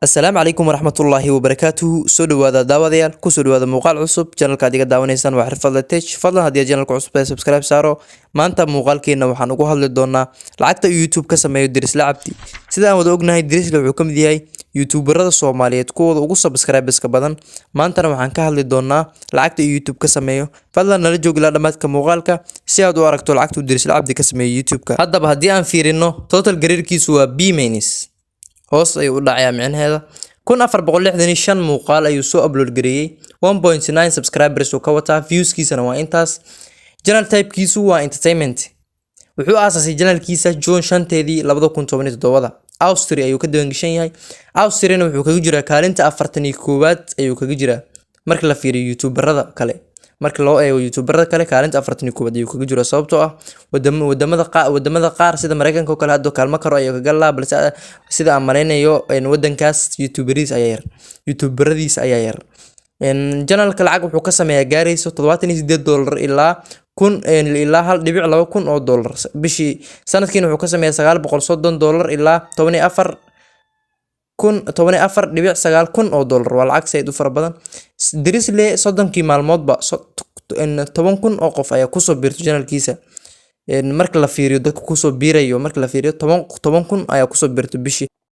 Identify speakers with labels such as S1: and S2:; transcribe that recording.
S1: السلام عليكم ورحمة الله وبركاته سو دواada daawadayaal ku soo dhawaada muuqaal cusub channelka adiga daawanaysaan waa xirfadle tech fadlan haddii channelka cusub ee subscribe saaro maanta muuqaalkeena waxaan ugu hadli doonaa lacagta YouTube ka sameeyo Dirisle Cabdi sida aan wada ognahay Dirisle wuxuu ka mid yahay YouTuberada Soomaaliyeed kuwooda ugu subscribe-ska badan maantana waxaan ka hadli doonaa lacagta YouTube ka sameeyo fadlan nala joog ilaa dhamaadka muuqaalka si aad u aragto lacagta Dirisle Cabdi ka sameeyo YouTube-ka haddaba haddii aan fiirino total gareerkiisu waa B minus hoos ayuu u dhacayaa micnaheeda 1465 muuqaal ayuu soo upload gareeyay 1.9 subscribers oo ka wata viewskiisana waa intaas channel type-kiisu waa entertainment wuxuu aasaasay channelkiisa June 5teedii 2017 Austria ayuu ka diiwaangashan yahay Austriana wuxuu kaga jiraa kaalinta 41aad ayuu kaga jiraa marka la fiiriyo YouTuberada kale marka loo eego YouTuberada kale kaalinta 41aad ayuu kaga jiraa sababtoo ah wadamada qaar sida Mareykanka oo kale hadda kaalmo karo ayuu kaga laa balse sida aan mareynayo wadankaas YouTuberadiis ayaa yar channelka lacag wuxuu ka sameeyaa gaarayso $78 ilaa ilaa 1.2 oo dollar bishii sanadkiina wuxuu ka sameeyaa $930 ilaa 14.9 oo dollar waa lacag sayid u fara badan Dirisle 30kii maalmoodba 10,000 oo qof ayaa ku soo biirtay channelkiisa marka la fiiriyo dadka ku soo biirayo marka la fiiriyo 10,000 ayaa ku soo biirtay bishii